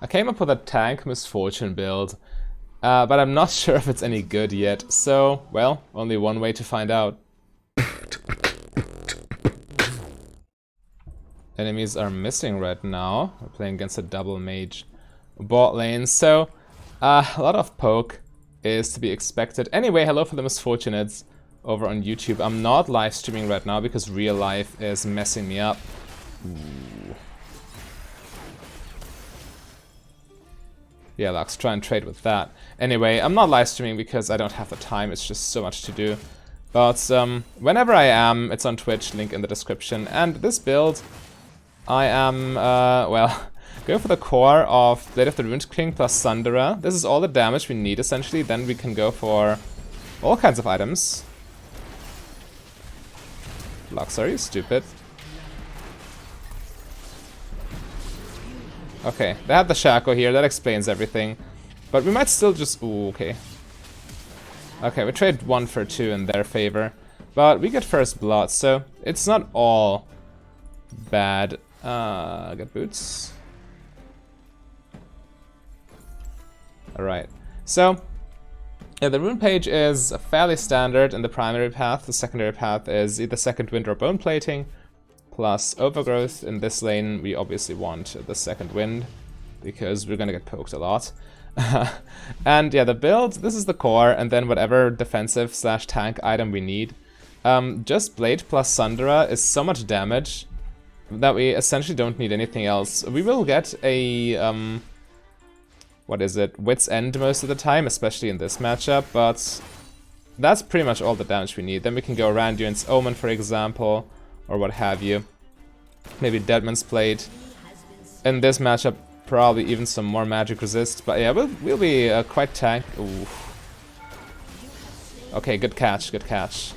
I came up with a tank misfortune build, but I'm not sure if it's any good yet, so, well, only one way to find out. Enemies are missing right now. We're playing against a double mage bot lane, so a lot of poke is to be expected. Anyway, hello for the misfortunates over on YouTube. I'm not live streaming right now because real life is messing me up. Ooh. Yeah, Lux, try and trade with that. Anyway, I'm not live streaming because I don't have the time, it's just so much to do. But whenever I am, it's on Twitch, link in the description. And this build, I am, well, going for the core of Blade of the Ruined King plus Sundera. This is all the damage we need, essentially. Then we can go for all kinds of items. Lux, are you stupid? Okay, they have the Shaco here, that explains everything. But we might still just... Ooh, okay. Okay, we trade 1 for 2 in their favor. But we get first blood, so it's not all bad. Get boots. Alright, so... yeah, the rune page is fairly standard in the primary path. The secondary path is either second wind or bone plating. Plus overgrowth. In this lane we obviously want the second wind because we're gonna get poked a lot. And yeah, the build, this is the core, and then whatever defensive / tank item we need. Just Blade plus Sundera is so much damage that we essentially don't need anything else. We will get a what is it, Wit's End most of the time, especially in this matchup, but that's pretty much all the damage we need. Then we can go Randuin's Omen, for example, or what have you. Maybe Deadman's Plate. In this matchup, probably even some more magic resist. But yeah, we'll be quite tank. Ooh. Okay, good catch, good catch.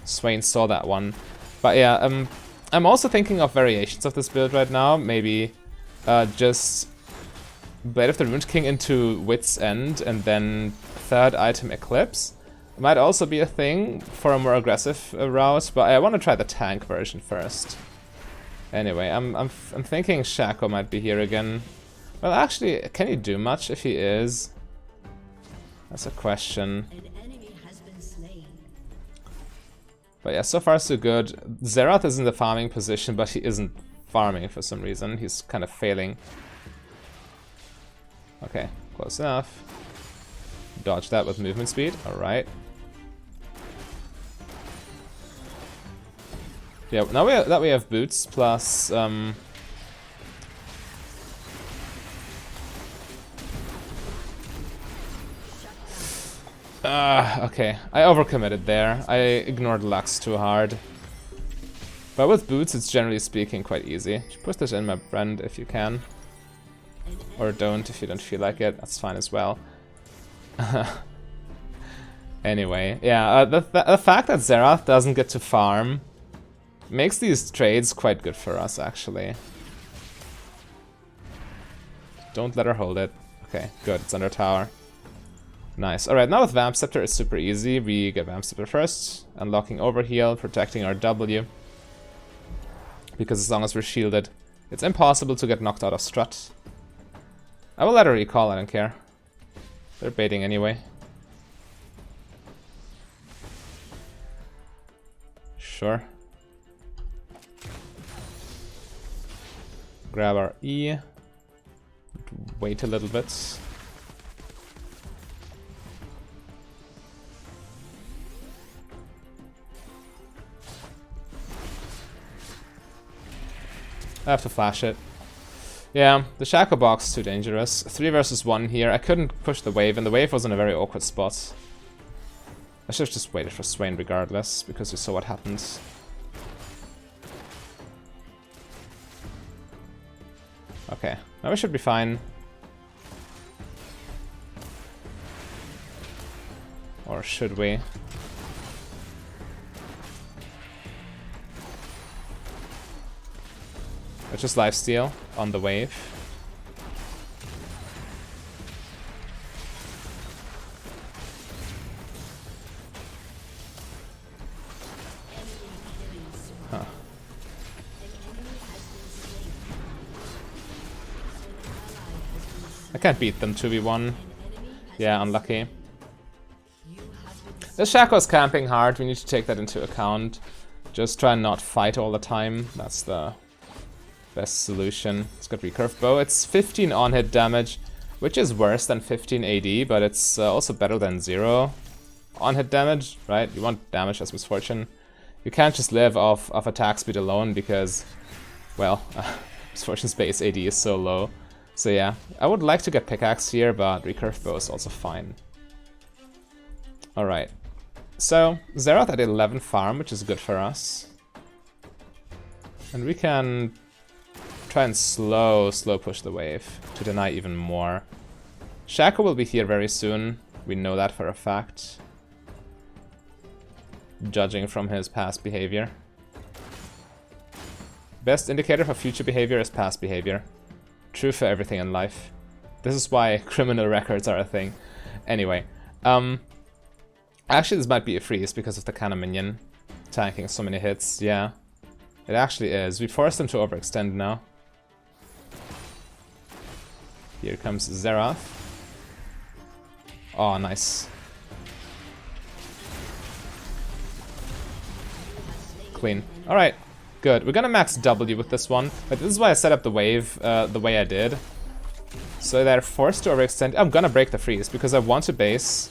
Swain saw that one. But yeah, I'm also thinking of variations of this build right now. Maybe just Blade of the Ruined King into Wit's End and then third item Eclipse. Might also be a thing for a more aggressive route, but I want to try the tank version first. Anyway, I'm thinking Shaco might be here again. Well, actually, can he do much if he is? That's a question. But yeah, so far so good. Xerath is in the farming position, but he isn't farming for some reason. He's kind of failing. Okay, close enough. Dodge that with movement speed. Alright. Yeah, now that we have boots plus okay, I overcommitted there. I ignored Lux too hard. But with boots, it's generally speaking quite easy. Push this in, my friend, if you can. Or don't if you don't feel like it. That's fine as well. Anyway, yeah, the fact that Xerath doesn't get to farm makes these trades quite good for us, actually. Don't let her hold it. Okay, good, it's under tower. Nice. Alright, now with Vamp Scepter it's super easy. We get Vamp Scepter first, unlocking Overheal, protecting our W. Because as long as we're shielded, it's impossible to get knocked out of Strut. I will let her recall, I don't care. They're baiting anyway. Sure. Grab our E. Wait a little bit. I have to flash it. Yeah, the Shaco box is too dangerous. 3 versus 1 here. I couldn't push the wave, and the wave was in a very awkward spot. I should have just waited for Swain regardless, because we saw what happens. Okay, now we should be fine. Or should we? Let's just lifesteal on the wave. Huh. I can't beat them 2v1. Yeah, unlucky. The Shaco's camping hard, we need to take that into account. Just try and not fight all the time, that's the best solution. It's got recurve bow, it's 15 on-hit damage, which is worse than 15 AD, but it's also better than 0 on-hit damage, right? You want damage as Misfortune. You can't just live off attack speed alone because, well, Misfortune's base AD is so low. So yeah, I would like to get pickaxe here, but recurve bow is also fine. Alright. So, Xerath at 11 farm, which is good for us. And we can try and slow push the wave to deny even more. Shaco will be here very soon. We know that for a fact. Judging from his past behavior. Best indicator for future behavior is past behavior. True for everything in life. This is why criminal records are a thing. Anyway, actually this might be a freeze because of the cannon minion tanking so many hits. Yeah, it actually is. We forced him to overextend now. Here comes Xerath. Oh, nice. Clean. Alright, good. We're gonna max W with this one, but this is why I set up the wave the way I did. So they're forced to overextend. I'm gonna break the freeze because I want to base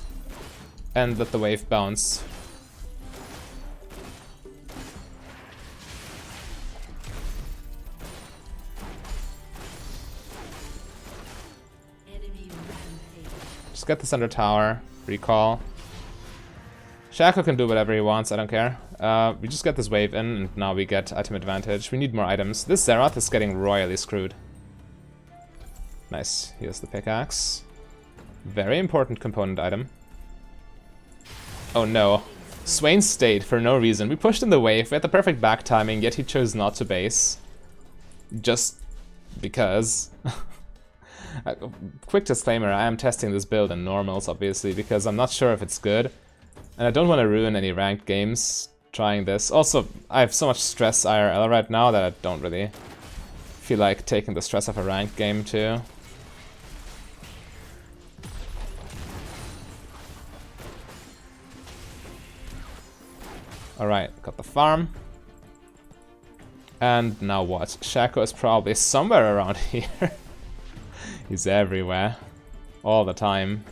and let the wave bounce. Just get this under tower, recall. Shaco can do whatever he wants, I don't care. We just get this wave in, and now we get item advantage. We need more items. This Xerath is getting royally screwed. Nice, here's the pickaxe. Very important component item. Oh no. Swain stayed for no reason. We pushed in the wave, we had the perfect back timing, yet he chose not to base. Just because. Quick disclaimer, I am testing this build in normals, obviously, because I'm not sure if it's good. And I don't want to ruin any ranked games trying this. Also, I have so much stress IRL right now that I don't really feel like taking the stress of a ranked game too. Alright, got the farm. And now what? Shaco is probably somewhere around here. He's everywhere. All the time.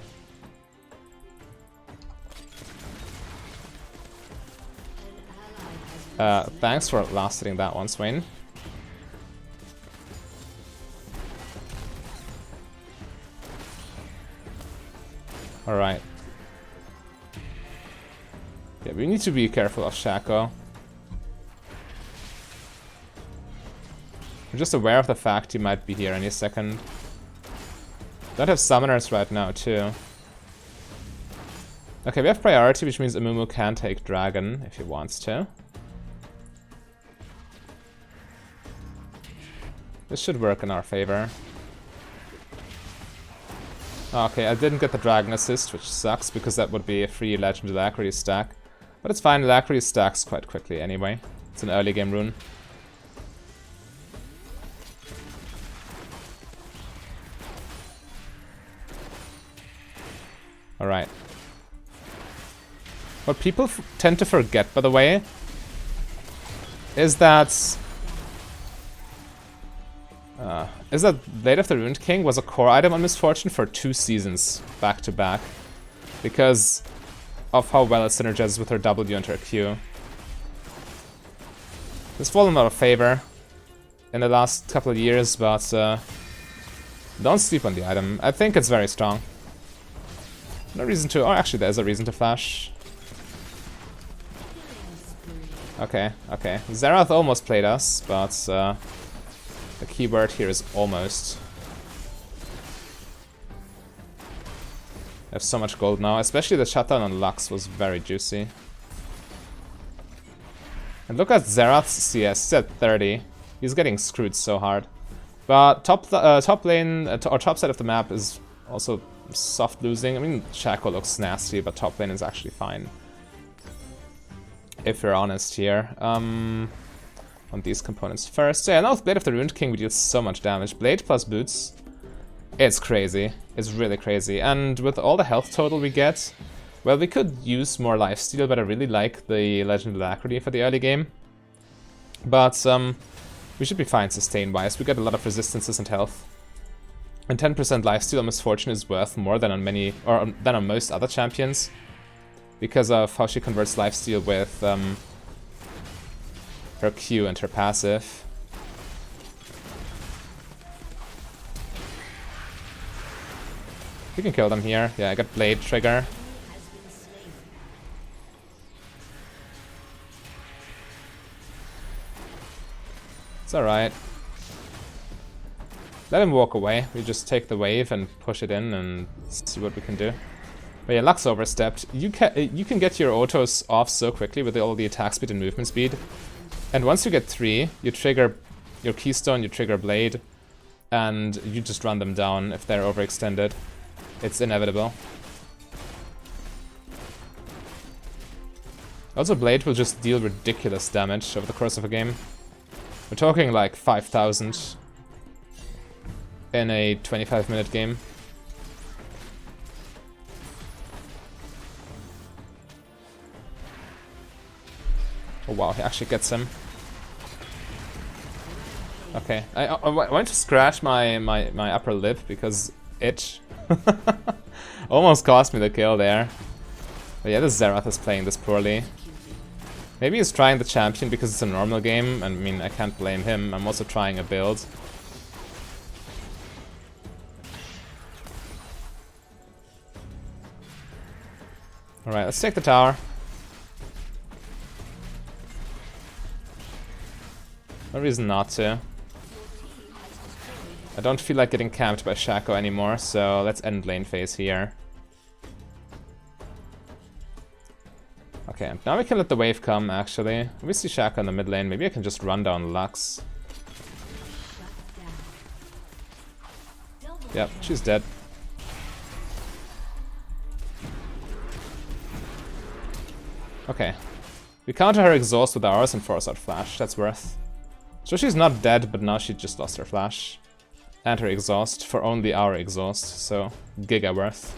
Thanks for last hitting that one, Swain. Alright. Yeah, we need to be careful of Shaco. I'm just aware of the fact he might be here any second. Don't have summoners right now, too. Okay, we have priority, which means Amumu can take dragon if he wants to. This should work in our favor. Okay, I didn't get the dragon assist, which sucks, because that would be a free legend alacrity stack. But it's fine, alacrity stacks quite quickly anyway. It's an early game rune. Alright. What people tend to forget, by the way, is that Blade of the Ruined King was a core item on Misfortune for 2 seasons back to back, because of how well it synergizes with her W and her Q. It's fallen out of favor in the last couple of years, but don't sleep on the item. I think it's very strong. No reason to... Oh, actually, there's a reason to flash. Okay, okay. Xerath almost played us, but the key word here is almost. I have so much gold now, especially the shutdown on Lux was very juicy. And look at Xerath's CS, he's at 30. He's getting screwed so hard. But top lane, or top side of the map is also soft losing. I mean, Shaco looks nasty, but top lane is actually fine. If we're honest here. On these components first. So yeah, now with Blade of the Ruined King we deal so much damage. Blade plus boots. It's crazy. It's really crazy. And with all the health total we get, well, we could use more lifesteal, but I really like the Legend of Alacrity for the early game. But we should be fine sustain-wise. We get a lot of resistances and health. And 10% lifesteal on Misfortune is worth more than on many, or than on most other champions, because of how she converts lifesteal with her Q and her passive. We can kill them here. Yeah, I got Blade trigger. It's alright. Let him walk away. We just take the wave and push it in and see what we can do. But yeah, Lux overstepped. You can get your autos off so quickly with all the attack speed and movement speed. And once you get 3, you trigger your Keystone, you trigger Blade, and you just run them down if they're overextended. It's inevitable. Also, Blade will just deal ridiculous damage over the course of a game. We're talking like 5,000 in a 25-minute game. Oh wow, he actually gets him. Okay, I went to scratch my upper lip because itch. Almost cost me the kill there. But yeah, this Xerath is playing this poorly. Maybe he's trying the champion because it's a normal game, and I mean, I can't blame him. I'm also trying a build. Alright, let's take the tower. No reason not to. I don't feel like getting camped by Shaco anymore, so let's end lane phase here. Okay, now we can let the wave come, actually. We see Shaco in the mid lane. Maybe I can just run down Lux. Yep, she's dead. Okay. We counter her exhaust with ours and force out flash. That's worth. So she's not dead, but now she just lost her flash. And her exhaust for only our exhaust, so giga worth.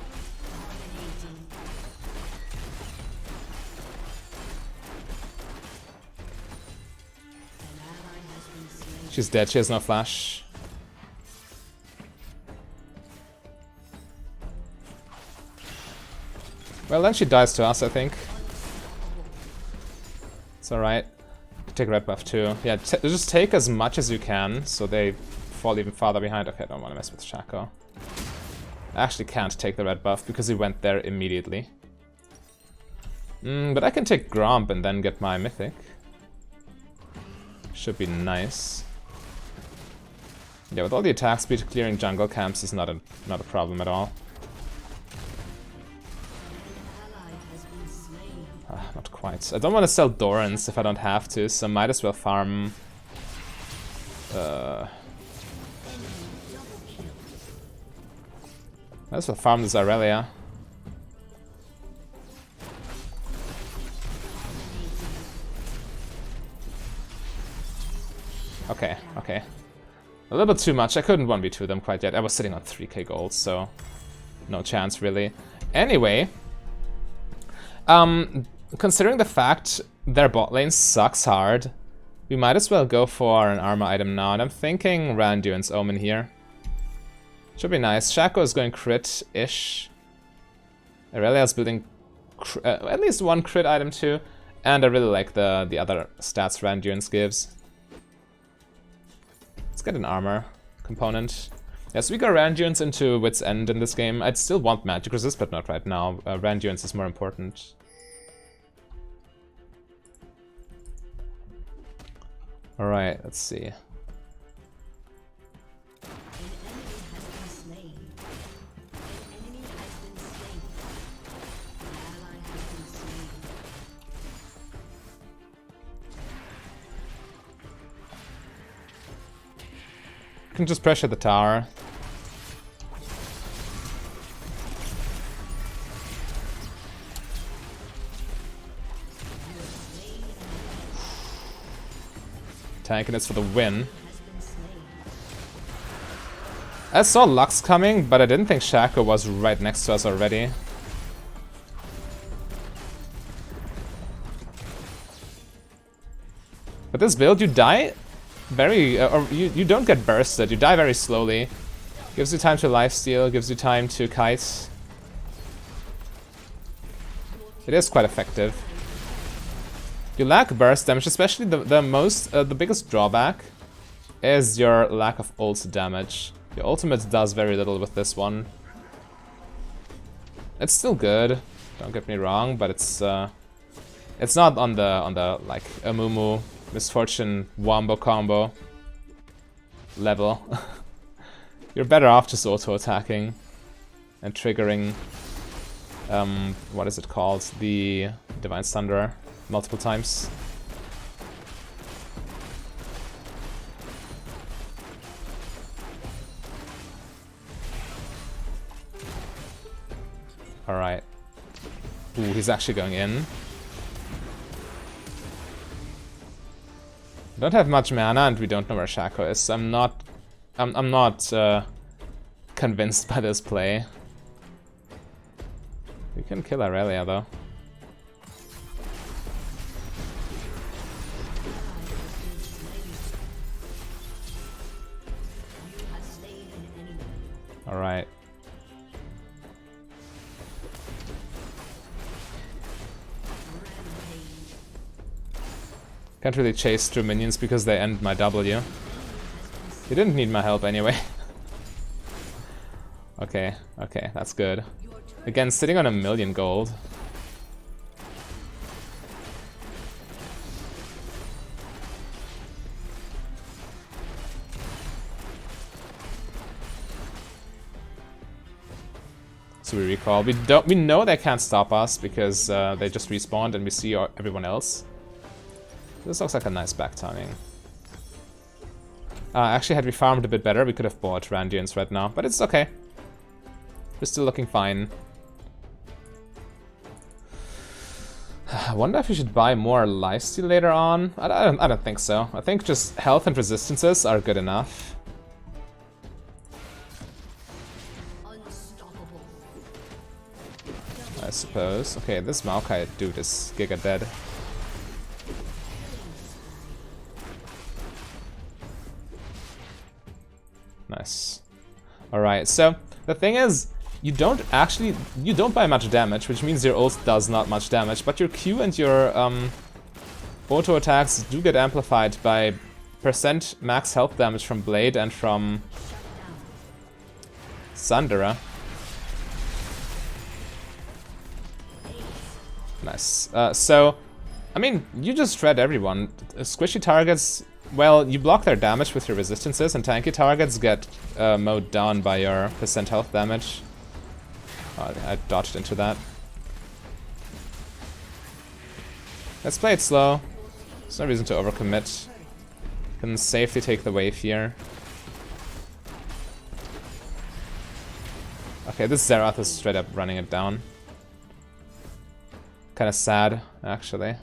She's dead, she has no flash. Well, then she dies to us, I think. It's alright. Take red buff too. Yeah, just take as much as you can, so they fall even farther behind. Okay, I don't want to mess with Shaco. I actually can't take the red buff because he went there immediately. But I can take Gromp and then get my mythic. Should be nice. Yeah, with all the attack speed, clearing jungle camps is not a problem at all. Not quite. I don't want to sell Dorans if I don't have to, so might as well farm. Might as well farm the Zarellia. Okay, okay. A little bit too much. I couldn't 1v2 them quite yet. I was sitting on 3k gold, so no chance really. Anyway, considering the fact their bot lane sucks hard, we might as well go for an armor item now, and I'm thinking Randuin's Omen here. Should be nice. Shaco is going crit-ish. Aurelia's building at least one crit item too, and I really like the other stats Randuin's gives. Let's get an armor component. Yes, we got Randuin's into Wit's End in this game. I'd still want Magic Resist, but not right now. Randuin's is more important. Alright, let's see. Can just pressure the tower. Tanking is for the win. I saw Lux coming, but I didn't think Shaco was right next to us already. But this build, you die very... or you don't get bursted, you die very slowly. Gives you time to lifesteal, gives you time to kite. It is quite effective. You lack burst damage, especially the biggest drawback is your lack of ult damage. Your ultimate does very little with this one. It's still good, don't get me wrong, but it's not on the like Amumu Misfortune Wombo combo level. You're better off just auto-attacking and triggering what is it called? The Divine Thunderer multiple times. Alright. Ooh, he's actually going in. We don't have much mana and we don't know where Shaco is, so I'm not convinced by this play. We can kill Aurelia though. Alright. Can't really chase through minions because they end my W. You didn't need my help anyway. Okay, okay, that's good. Again, sitting on 1,000,000 gold. So we recall. We know they can't stop us because they just respawned and we see everyone else. This looks like a nice back timing. Actually, had we farmed a bit better, we could have bought Randians right now, but it's okay. We're still looking fine. I wonder if we should buy more lifesteal later on. I don't think so. I think just health and resistances are good enough. I suppose. Okay, this Maokai dude is giga dead. Nice. Alright, so the thing is, you don't buy much damage, which means your ult does not much damage, but your Q and your auto attacks do get amplified by percent max health damage from Blade and from Sundera. Nice. So, I mean, you just shred everyone. Squishy targets, well, you block their damage with your resistances, and tanky targets get mowed down by your percent health damage. Oh, I dodged into that. Let's play it slow. There's no reason to overcommit. Can safely take the wave here. Okay, this Xerath is straight up running it down. Kinda sad, actually.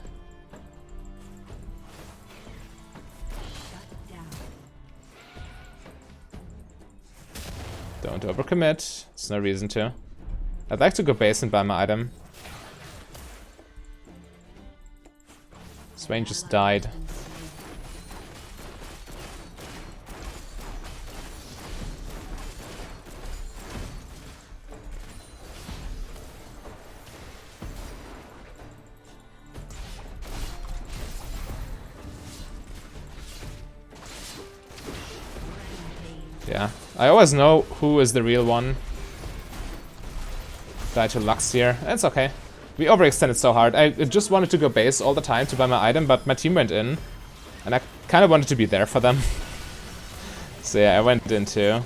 Don't overcommit. There's no reason to. I'd like to go base and buy my item. Swain just died. Yeah, I always know who is the real one. Die to Lux here. It's okay. We overextended so hard. I just wanted to go base all the time to buy my item, but my team went in. And I kind of wanted to be there for them. So yeah, I went in too.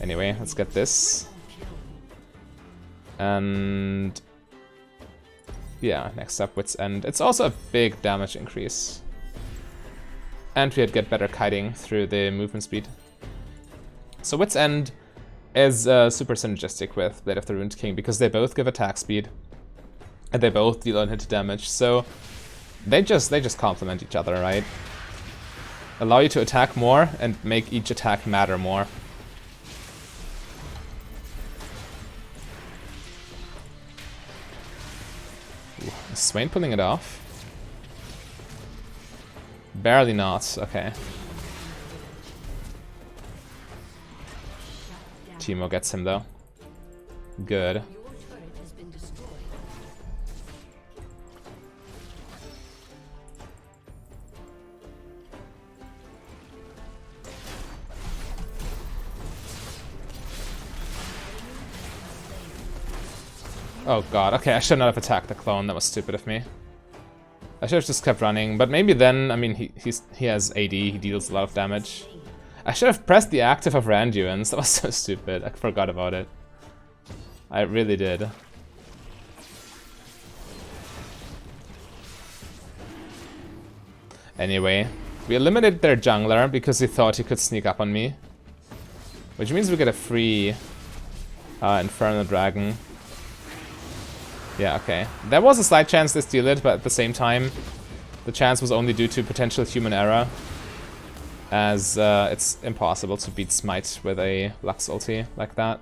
Anyway, let's get this. And... yeah, next up, Wit's End. It's also a big damage increase. And we'd get better kiting through the movement speed. So Wit's End is super synergistic with Blade of the Ruined King because they both give attack speed and they both deal unhit damage, so they just complement each other, right? Allow you to attack more and make each attack matter more. Is Swain pulling it off? Barely not, okay. Teemo gets him though. Good. Oh god, okay, I should not have attacked the clone, that was stupid of me. I should have just kept running, but maybe then, I mean, he has AD, he deals a lot of damage. I should have pressed the active of Randuin's, that was so stupid, I forgot about it. I really did. Anyway, we eliminated their jungler because he thought he could sneak up on me. Which means we get a free Infernal Dragon. Yeah, okay. There was a slight chance to steal it, but at the same time, the chance was only due to potential human error. As it's impossible to beat Smite with a Lux ulti like that.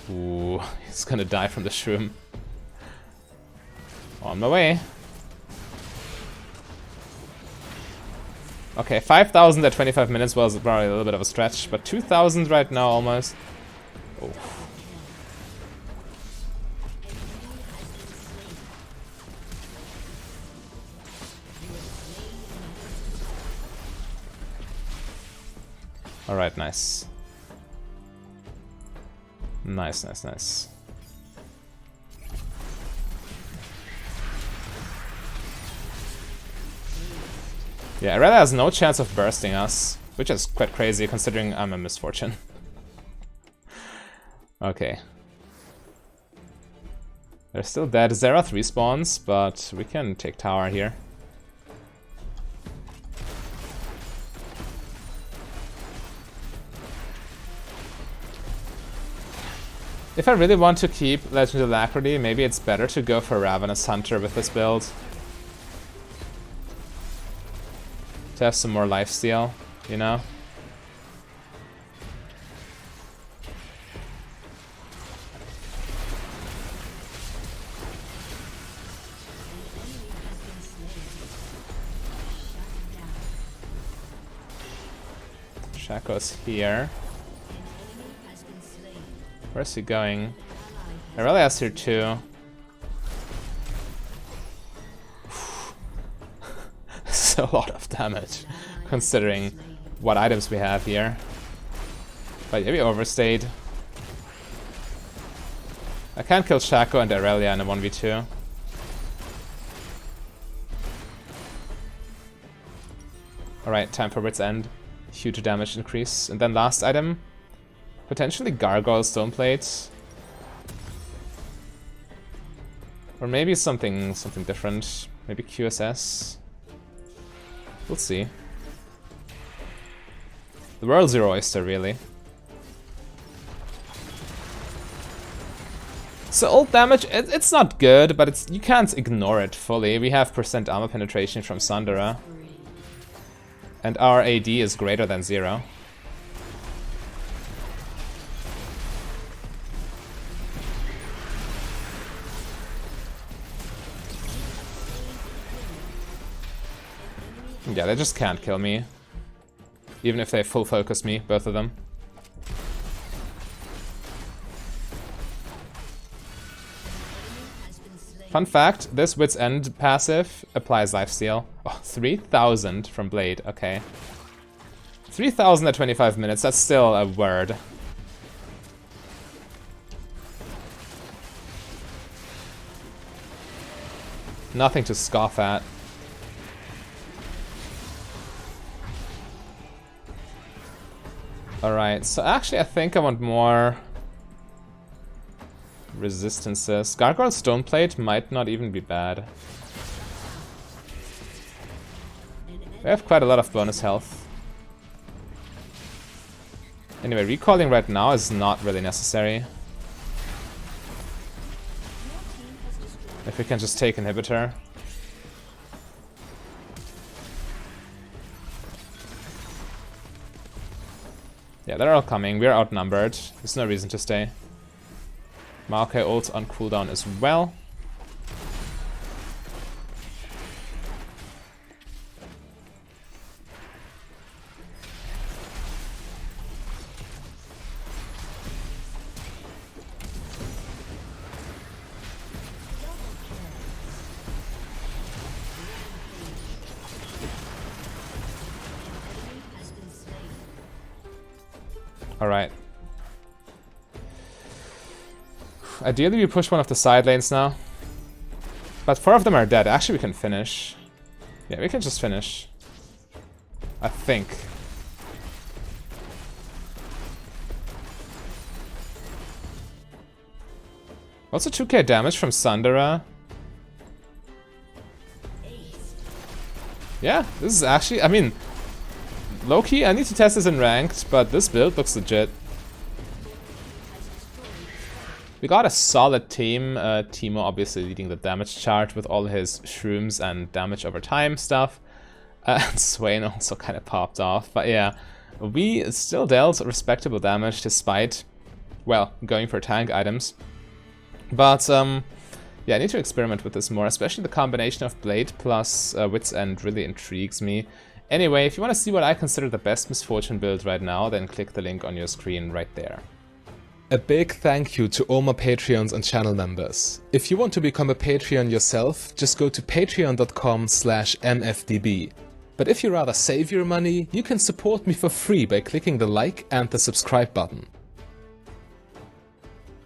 Ooh, he's gonna die from the shroom. On my way. Okay, 5,000 at 25 minutes was probably a little bit of a stretch, but 2,000 right now almost. Oh. Alright, nice. Nice, nice, nice. Yeah, Irelia has no chance of bursting us, which is quite crazy considering I'm a misfortune. Okay. They're still dead. Xerath respawns, but we can take tower here. If I really want to keep Legend of Alacrity, maybe it's better to go for Ravenous Hunter with this build. To have some more lifesteal, you know? Shaco's here. Where's he going? Irelia's here too. This is a lot of damage, considering what items we have here. But yeah, we overstayed. I can't kill Shaco and Irelia in a 1v2. Alright, time for Wit's End. Huge damage increase. And then last item. Potentially Gargoyle Stoneplate. Or maybe something different. Maybe QSS. We'll see. The World Zero Oyster, really. So ult damage, it's not good, but you can't ignore it fully. We have % armor penetration from Sundara. And our AD is greater than 0. Yeah, they just can't kill me. Even if they full focus me, both of them. Fun fact, this Wit's End passive applies lifesteal. Oh, 3,000 from Blade, okay. 3,000 at 25 minutes, that's still a word. Nothing to scoff at. Alright, so actually I think I want more resistances. Gargoyle Stoneplate might not even be bad. We have quite a lot of bonus health. Anyway, recalling right now is not really necessary. If we can just take inhibitor. Yeah, they're all coming. We're outnumbered. There's no reason to stay. Maokai ult on cooldown as well. Alright. Ideally we push one of the side lanes now. But 4 of them are dead. Actually we can finish. Yeah, we can just finish. I think. Also 2k damage from Sundara. Yeah, this is actually, I mean, low-key, I need to test this in ranked, but this build looks legit. We got a solid team. Teemo obviously leading the damage chart with all his shrooms and damage over time stuff. And Swain also kind of popped off. But yeah, we still dealt respectable damage despite, well, going for tank items. But yeah, I need to experiment with this more, especially the combination of Blade plus Wit's End really intrigues me. Anyway, if you want to see what I consider the best Misfortune build right now, then click the link on your screen right there. A big thank you to all my Patreons and channel members. If you want to become a Patreon yourself, just go to patreon.com/mfdb. But if you rather save your money, you can support me for free by clicking the like and the subscribe button.